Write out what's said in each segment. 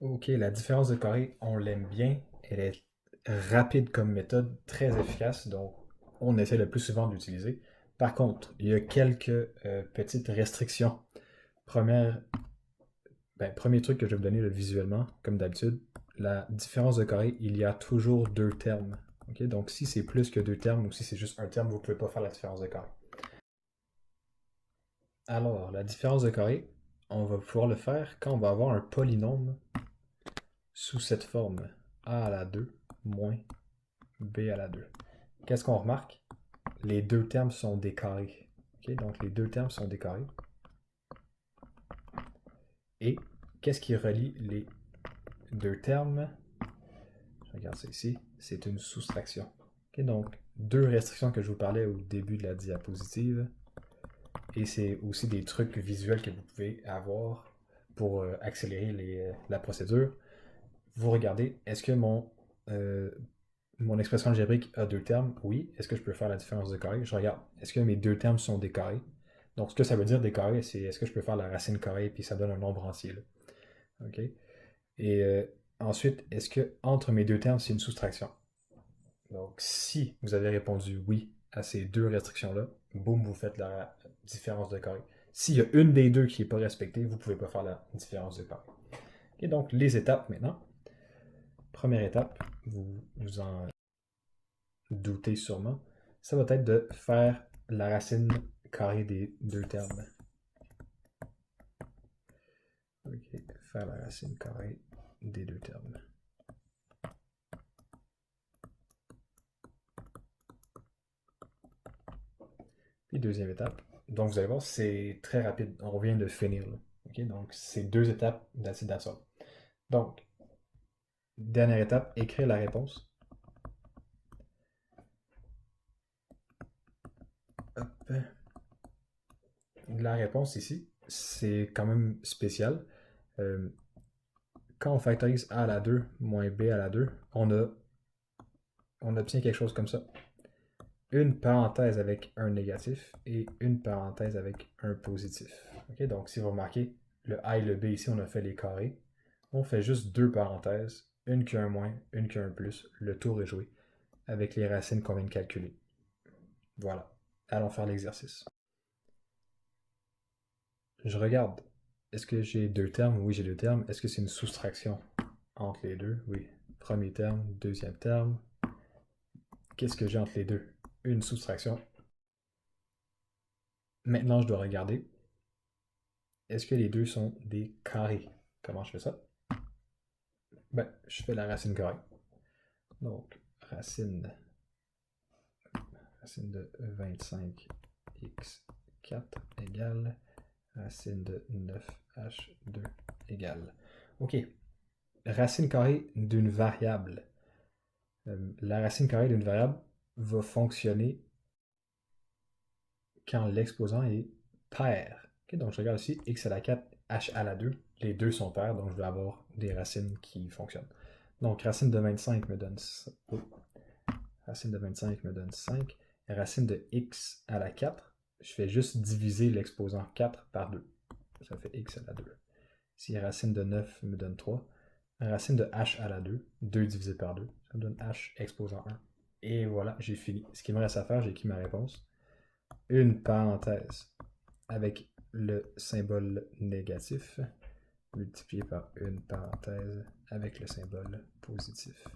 Ok, la différence de carré, on l'aime bien. Elle est rapide comme méthode, très efficace, donc on essaie le plus souvent d'utiliser. Par contre, il y a quelques petites restrictions. Première, premier truc que je vais vous donner là, visuellement, comme d'habitude, la différence de carré, il y a toujours deux termes. Ok, donc si c'est plus que deux termes ou si c'est juste un terme, vous ne pouvez pas faire la différence de carré. Alors, la différence de carré, on va pouvoir le faire quand on va avoir un polynôme sous cette forme a à la 2 moins b à la 2. Qu'est-ce qu'on remarque? Les deux termes sont des carrés. Ok, donc les deux termes sont des carrés. Et qu'est-ce qui relie les deux termes? Je regarde ça ici. C'est une soustraction. Ok, donc deux restrictions que je vous parlais au début de la diapositive. Et c'est aussi des trucs visuels que vous pouvez avoir pour accélérer la procédure. Vous regardez, est-ce que euh, mon expression algébrique a deux termes? Oui. Est-ce que je peux faire la différence de carré? Je regarde, est-ce que mes deux termes sont des carrés? Donc, ce que ça veut dire des carrés, c'est est-ce que je peux faire la racine carrée puis ça donne un nombre entier, là. OK? Et ensuite, est-ce que entre mes deux termes, c'est une soustraction? Donc, si vous avez répondu oui à ces deux restrictions-là, boum, vous faites la différence de carré. S'il y a une des deux qui n'est pas respectée, vous ne pouvez pas faire la différence de carré. Et donc, les étapes maintenant. Première étape, vous vous en doutez sûrement, ça va être de faire la racine carrée des deux termes. Ok, faire la racine carrée des deux termes. Puis deuxième étape. Donc vous allez voir, c'est très rapide. On vient de finir là. Ok, donc c'est deux étapes d'acide Donc, dernière étape, écrire la réponse. Hop. La réponse ici, c'est quand même spécial. Euh, Quand on factorise a à la 2 moins b à la 2, on obtient quelque chose comme ça. Une parenthèse avec un négatif et une parenthèse avec un positif. Ok, donc si vous remarquez, le A et le B ici, on a fait les carrés. On fait juste deux parenthèses, une qui a un moins, une qui a un plus. Le tour est joué avec les racines qu'on vient de calculer. Voilà. Allons faire l'exercice. Je regarde. Est-ce que j'ai deux termes? Oui, j'ai deux termes. Est-ce que c'est une soustraction entre les deux? Oui. Premier terme, deuxième terme. Qu'est-ce que j'ai entre les deux? Une soustraction. Maintenant, je dois regarder. Est-ce que les deux sont des carrés? Comment je fais ça? Je fais la racine carrée. Donc, racine, racine de 25x4 égale racine de 9h2 égale. OK. Racine carrée d'une variable. La racine carrée d'une variable va fonctionner quand l'exposant est pair. Okay, donc, je regarde ici, x à la 4, h à la 2. Les deux sont pairs, donc je vais avoir des racines qui fonctionnent. Donc, racine de 25 me donne... Oh. Racine de 25 me donne 5. Racine de x à la 4, je fais juste diviser l'exposant 4 par 2. Ça fait x à la 2. Si racine de 9 me donne 3, racine de h à la 2, 2 divisé par 2, ça me donne h exposant 1. Et voilà, j'ai fini. Ce qu'il me reste à faire, j'ai écrit ma réponse. Une parenthèse avec le symbole négatif multiplié par une parenthèse avec le symbole positif.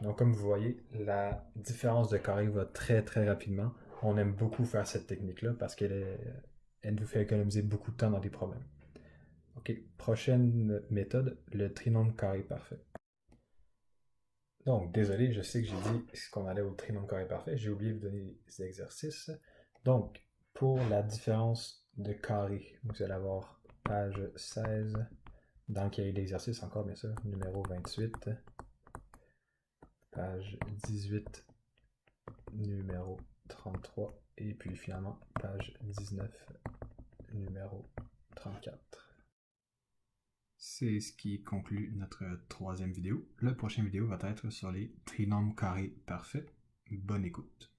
Donc, comme vous voyez, la différence de carré va très très rapidement. On aime beaucoup faire cette technique-là parce elle nous fait économiser beaucoup de temps dans des problèmes. OK, prochaine méthode, le trinôme carré parfait. Donc, désolé, je sais que j'ai dit qu'on allait au trinôme carré parfait. J'ai oublié de vous donner des exercices. Donc, pour la différence de carré, vous allez avoir page 16 dans le cahier d'exercice, encore bien sûr, numéro 28, page 18, numéro 33, et puis finalement, page 19, numéro 34. C'est ce qui conclut notre troisième vidéo. La prochaine vidéo va être sur les trinômes carrés parfaits. Bonne écoute.